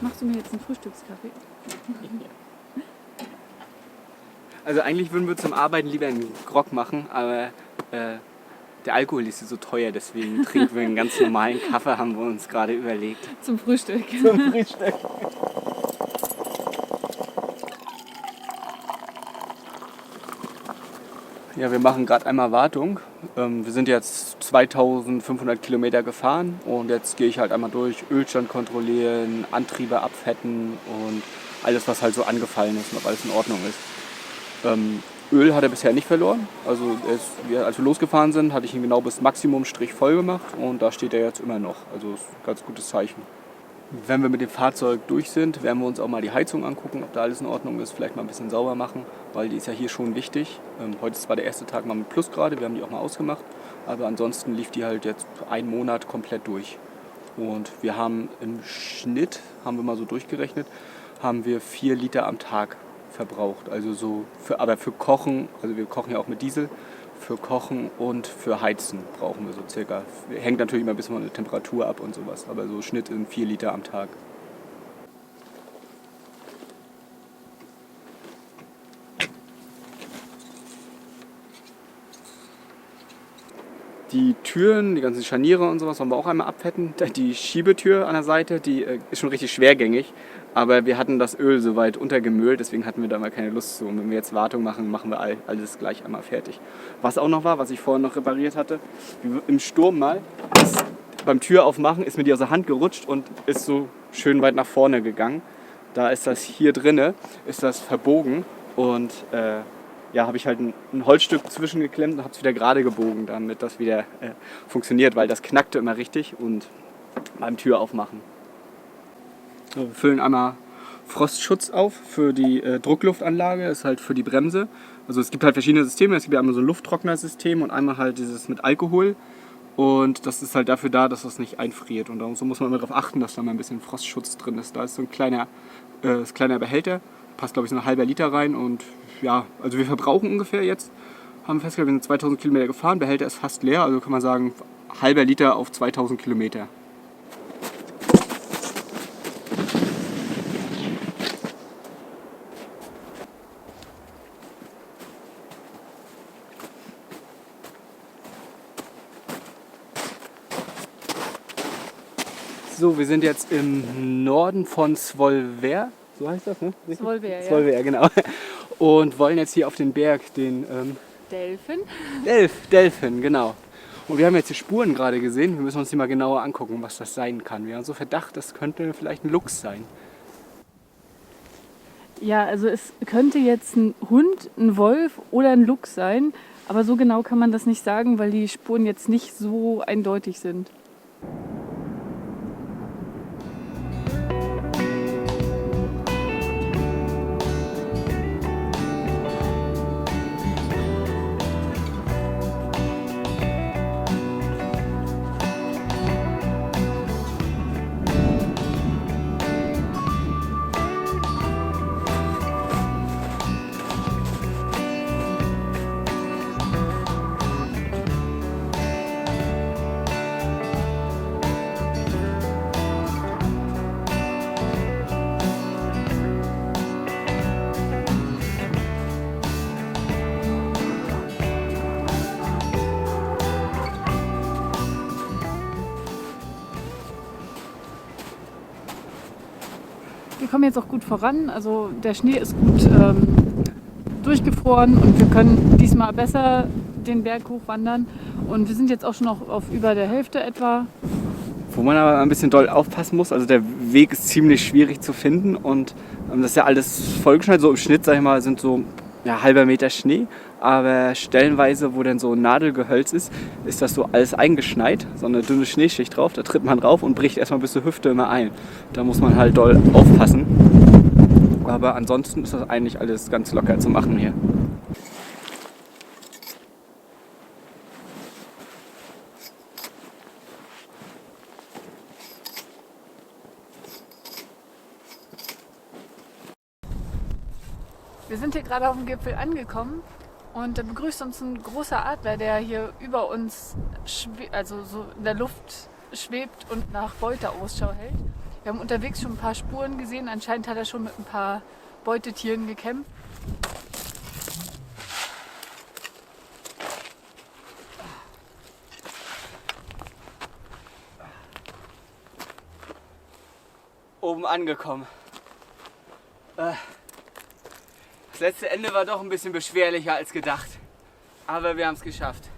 Machst du mir jetzt einen Frühstückskaffee? Also eigentlich würden wir zum Arbeiten lieber einen Grog machen, aber der Alkohol ist so teuer, deswegen trinken wir einen ganz normalen Kaffee, haben wir uns gerade überlegt. Zum Frühstück. Zum Frühstück. Ja, wir machen gerade einmal Wartung. Wir sind jetzt 2500 Kilometer gefahren und jetzt gehe ich halt einmal durch, Ölstand kontrollieren, Antriebe abfetten und alles, was halt so angefallen ist und ob alles in Ordnung ist. Öl hat er bisher nicht verloren. Also als wir losgefahren sind, hatte ich ihn genau bis Maximumstrich voll gemacht und da steht er jetzt immer noch. Also ist ein ganz gutes Zeichen. Wenn wir mit dem Fahrzeug durch sind, werden wir uns auch mal die Heizung angucken, ob da alles in Ordnung ist. Vielleicht mal ein bisschen sauber machen, weil die ist ja hier schon wichtig. Heute ist zwar der erste Tag mal mit Plusgrade, wir haben die auch mal ausgemacht. Aber ansonsten lief die halt jetzt einen Monat komplett durch. Und wir haben im Schnitt, haben wir mal so durchgerechnet, haben wir 4 Liter am Tag verbraucht. Also so aber für Kochen, also wir kochen ja auch mit Diesel, für Kochen und für Heizen brauchen wir so circa. Hängt natürlich immer ein bisschen von der Temperatur ab und sowas, aber so Schnitt in 4 Liter am Tag. Die Türen, die ganzen Scharniere und sowas wollen wir auch einmal abfetten. Die Schiebetür an der Seite, die ist schon richtig schwergängig. Aber wir hatten das Öl soweit untergemüllt, deswegen hatten wir da mal keine Lust zu. Und wenn wir jetzt Wartung machen, machen wir alles gleich einmal fertig. Was auch noch war, was ich vorhin noch repariert hatte, im Sturm mal, beim Türaufmachen ist mir die aus der Hand gerutscht und ist so schön weit nach vorne gegangen. Da ist das hier drinne, ist das verbogen und habe ich halt ein Holzstück zwischengeklemmt und habe es wieder gerade gebogen, damit das wieder funktioniert, weil das knackte immer richtig und beim Türaufmachen. So, wir füllen einmal Frostschutz auf für die Druckluftanlage, ist halt für die Bremse. Also es gibt halt verschiedene Systeme, es gibt ja einmal so ein Lufttrocknersystem und einmal halt dieses mit Alkohol. Und das ist halt dafür da, dass das nicht einfriert. Und so muss man immer darauf achten, dass da mal ein bisschen Frostschutz drin ist. Da ist so ein kleiner Behälter, passt glaube ich so ein halber Liter rein. Und ja, also wir verbrauchen ungefähr jetzt, haben festgestellt, wir sind 2000 Kilometer gefahren, Behälter ist fast leer, also kann man sagen, halber Liter auf 2000 Kilometer. So, wir sind jetzt im Norden von Svolvær, so heißt das, ne? Svolvær, ja. Svolvær, genau. Und wollen jetzt hier auf den Berg, den Delfin, genau. Und wir haben jetzt die Spuren gerade gesehen, wir müssen uns die mal genauer angucken, was das sein kann. Wir haben so Verdacht, das könnte vielleicht ein Luchs sein. Ja, also es könnte jetzt ein Hund, ein Wolf oder ein Luchs sein, aber so genau kann man das nicht sagen, weil die Spuren jetzt nicht so eindeutig sind. Wir kommen jetzt auch gut voran, also der Schnee ist gut durchgefroren und wir können diesmal besser den Berg hochwandern und wir sind jetzt auch schon auf über der Hälfte etwa. Wo man aber ein bisschen doll aufpassen muss, also der Weg ist ziemlich schwierig zu finden und das ist ja alles vollgeschneit, so im Schnitt, sag ich mal, sind so halber Meter Schnee, aber stellenweise, wo dann so Nadelgehölz ist, ist das so alles eingeschneit, so eine dünne Schneeschicht drauf, da tritt man drauf und bricht erstmal bis zur Hüfte immer ein. Da muss man halt doll aufpassen, aber ansonsten ist das eigentlich alles ganz locker zu machen hier. Wir sind hier gerade auf dem Gipfel angekommen und da begrüßt uns ein großer Adler, der hier über uns, also so in der Luft schwebt und nach Beute Ausschau hält. Wir haben unterwegs schon ein paar Spuren gesehen. Anscheinend hat er schon mit ein paar Beutetieren gekämpft. Oben angekommen. Das letzte Ende war doch ein bisschen beschwerlicher als gedacht. Aber wir haben es geschafft.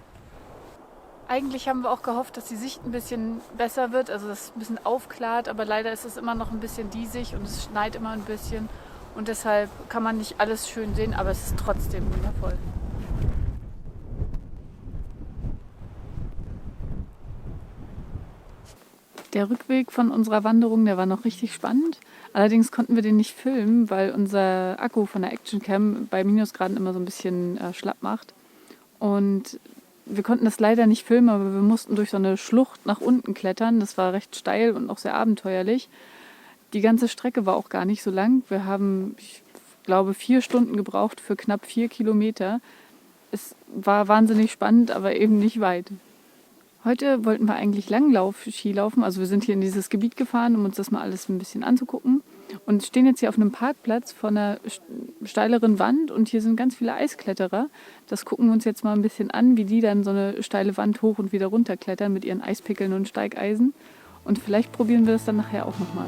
Eigentlich haben wir auch gehofft, dass die Sicht ein bisschen besser wird, also dass es ein bisschen aufklart, aber leider ist es immer noch ein bisschen diesig und es schneit immer ein bisschen und deshalb kann man nicht alles schön sehen, aber es ist trotzdem wundervoll. Der Rückweg von unserer Wanderung, der war noch richtig spannend. Allerdings konnten wir den nicht filmen, weil unser Akku von der Actioncam bei Minusgraden immer so ein bisschen schlapp macht. Und wir konnten das leider nicht filmen, aber wir mussten durch so eine Schlucht nach unten klettern. Das war recht steil und auch sehr abenteuerlich. Die ganze Strecke war auch gar nicht so lang. Wir haben, ich glaube, 4 Stunden gebraucht für knapp 4 Kilometer. Es war wahnsinnig spannend, aber eben nicht weit. Heute wollten wir eigentlich Langlauf-Ski laufen. Also wir sind hier in dieses Gebiet gefahren, um uns das mal alles ein bisschen anzugucken. Und stehen jetzt hier auf einem Parkplatz vor einer steileren Wand und hier sind ganz viele Eiskletterer. Das gucken wir uns jetzt mal ein bisschen an, wie die dann so eine steile Wand hoch und wieder runter klettern mit ihren Eispickeln und Steigeisen. Und vielleicht probieren wir das dann nachher auch nochmal.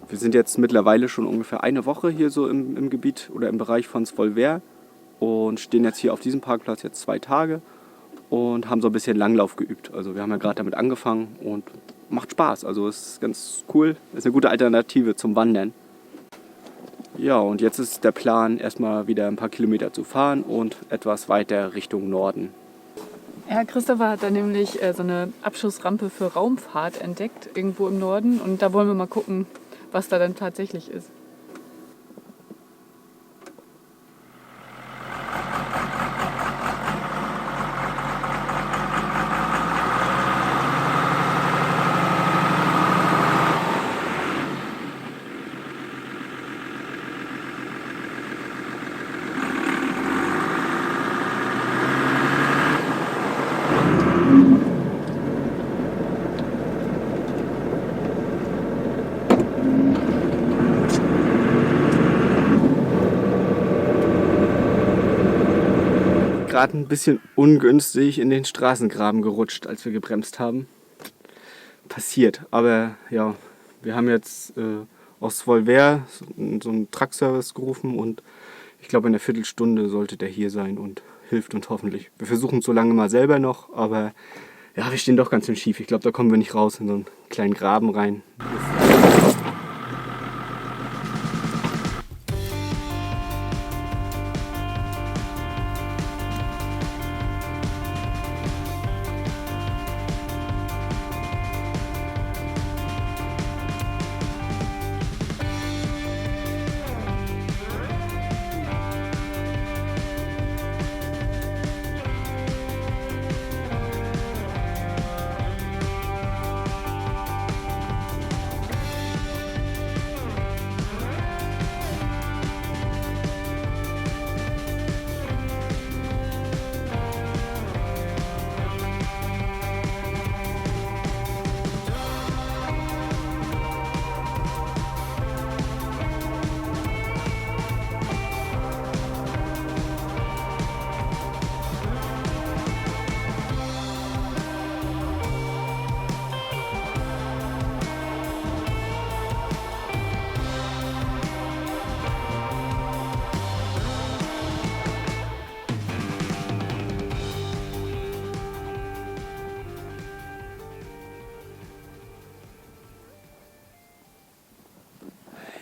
Wir sind jetzt mittlerweile schon ungefähr eine Woche hier so im Gebiet oder im Bereich von Svolvær und stehen jetzt hier auf diesem Parkplatz jetzt 2 Tage und haben so ein bisschen Langlauf geübt. Also wir haben ja gerade damit angefangen und macht Spaß. Also ist ganz cool, ist eine gute Alternative zum Wandern. Ja, und jetzt ist der Plan, erstmal wieder ein paar Kilometer zu fahren und etwas weiter Richtung Norden. Ja, Christopher hat da nämlich so eine Abschussrampe für Raumfahrt entdeckt, irgendwo im Norden. Und da wollen wir mal gucken, was da dann tatsächlich ist. Gerade ein bisschen ungünstig in den Straßengraben gerutscht, als wir gebremst haben. Passiert, aber ja, wir haben jetzt aus Svolvær so einen Truckservice gerufen und ich glaube in einer Viertelstunde sollte der hier sein und hilft uns hoffentlich. Wir versuchen es so lange mal selber noch, aber ja, wir stehen doch ganz schön schief. Ich glaube, da kommen wir nicht raus in so einen kleinen Graben rein.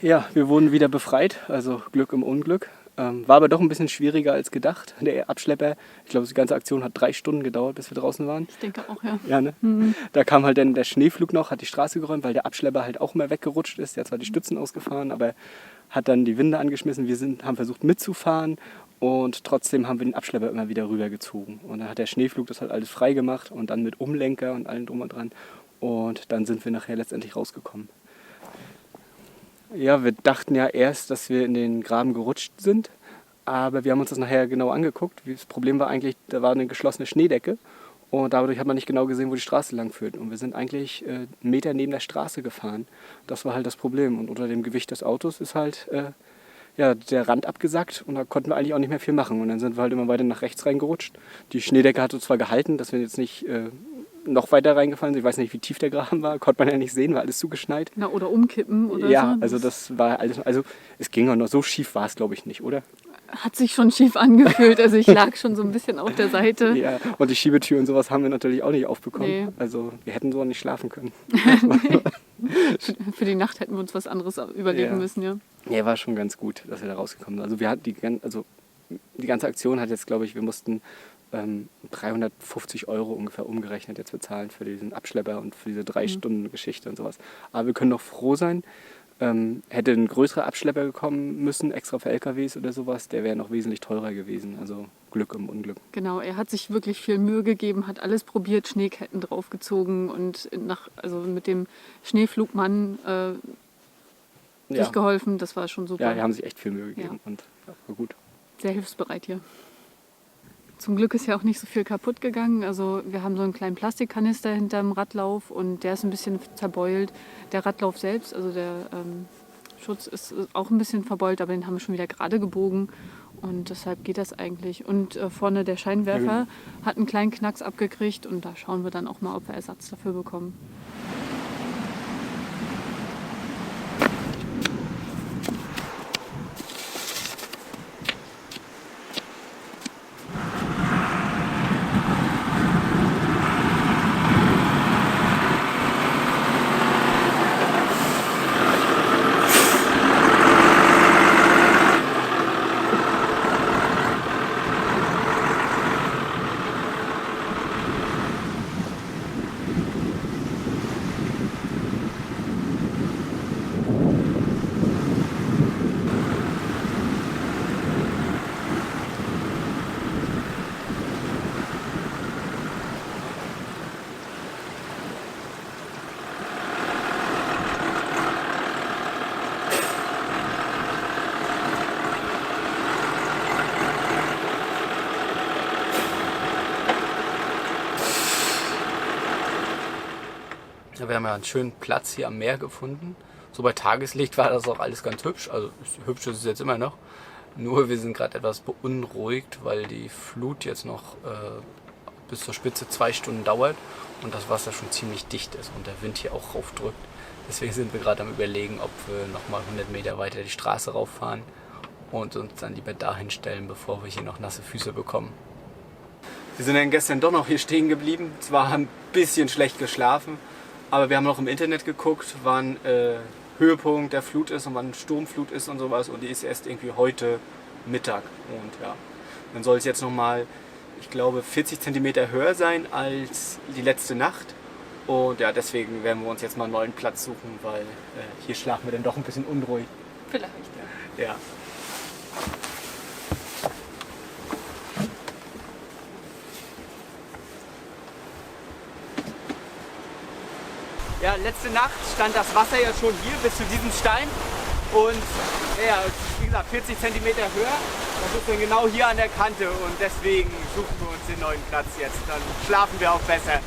Ja, wir wurden wieder befreit, also Glück im Unglück. War aber doch ein bisschen schwieriger als gedacht. Der Abschlepper, ich glaube, die ganze Aktion hat 3 Stunden gedauert, bis wir draußen waren. Ich denke auch, ja. Ja, ne? Da kam halt dann der Schneeflug noch, hat die Straße geräumt, weil der Abschlepper halt auch immer weggerutscht ist. Der hat zwar die Stützen ausgefahren, aber hat dann die Winde angeschmissen. Wir haben versucht mitzufahren und trotzdem haben wir den Abschlepper immer wieder rübergezogen. Und dann hat der Schneeflug das halt alles frei gemacht und dann mit Umlenker und allem drum und dran. Und dann sind wir nachher letztendlich rausgekommen. Ja, wir dachten ja erst, dass wir in den Graben gerutscht sind, aber wir haben uns das nachher genau angeguckt. Das Problem war eigentlich, da war eine geschlossene Schneedecke und dadurch hat man nicht genau gesehen, wo die Straße lang führt. Und wir sind eigentlich 1 Meter neben der Straße gefahren. Das war halt das Problem. Und unter dem Gewicht des Autos ist halt der Rand abgesackt und da konnten wir eigentlich auch nicht mehr viel machen. Und dann sind wir halt immer weiter nach rechts reingerutscht. Die Schneedecke hat uns zwar gehalten, dass wir jetzt nicht noch weiter reingefallen sind. Ich weiß nicht, wie tief der Graben war, konnte man ja nicht sehen, war alles zugeschneit. Na, oder umkippen oder Ja, so. also das war alles, also es ging auch noch, so schief war es glaube ich nicht, oder? Hat sich schon schief angefühlt. Also ich lag schon so ein bisschen auf der Seite. Ja, und die Schiebetür und sowas haben wir natürlich auch nicht aufbekommen. Nee. Also wir hätten so auch nicht schlafen können. Für die Nacht hätten wir uns was anderes überlegen Ja. müssen, ja. Ja, war schon ganz gut, dass wir da rausgekommen sind. Also wir hatten die ganze Aktion hat jetzt, glaube ich, wir mussten 350 € ungefähr umgerechnet jetzt bezahlen für diesen Abschlepper und für diese 3 Stunden Geschichte und sowas. Aber wir können noch froh sein. Hätte ein größerer Abschlepper gekommen müssen, extra für LKWs oder sowas, der wäre noch wesentlich teurer gewesen. Also Glück im Unglück. Genau, er hat sich wirklich viel Mühe gegeben, hat alles probiert, Schneeketten draufgezogen und also mit dem Schneeflugmann Ja. sich geholfen. Das war schon super. Ja, die haben sich echt viel Mühe gegeben und war gut. Sehr hilfsbereit hier. Zum Glück ist ja auch nicht so viel kaputt gegangen. Also wir haben so einen kleinen Plastikkanister hinterm Radlauf und der ist ein bisschen zerbeult. Der Radlauf selbst, also der Schutz ist auch ein bisschen verbeult, aber den haben wir schon wieder gerade gebogen und deshalb geht das eigentlich. Und vorne der Scheinwerfer hat einen kleinen Knacks abgekriegt und da schauen wir dann auch mal, ob wir Ersatz dafür bekommen. Wir haben ja einen schönen Platz hier am Meer gefunden. So bei Tageslicht war das auch alles ganz hübsch. Also hübsch ist es jetzt immer noch. Nur wir sind gerade etwas beunruhigt, weil die Flut jetzt noch bis zur Spitze 2 Stunden dauert und das Wasser schon ziemlich dicht ist und der Wind hier auch raufdrückt. Deswegen sind wir gerade am Überlegen, ob wir nochmal 100 Meter weiter die Straße rauffahren und uns dann lieber dahin stellen, bevor wir hier noch nasse Füße bekommen. Wir sind dann gestern doch noch hier stehen geblieben. Zwar ein bisschen schlecht geschlafen, aber wir haben noch im Internet geguckt, wann Höhepunkt der Flut ist und wann Sturmflut ist und sowas. Und die ist erst irgendwie heute Mittag. Und ja, dann soll es jetzt nochmal, ich glaube, 40 cm höher sein als die letzte Nacht. Und ja, deswegen werden wir uns jetzt mal einen neuen Platz suchen, weil hier schlafen wir dann doch ein bisschen unruhig. Vielleicht, ja. Ja. Ja, letzte Nacht stand das Wasser ja schon hier bis zu diesem Stein und ja, wie gesagt 40 cm höher. Das ist dann genau hier an der Kante und deswegen suchen wir uns den neuen Platz jetzt. Dann schlafen wir auch besser.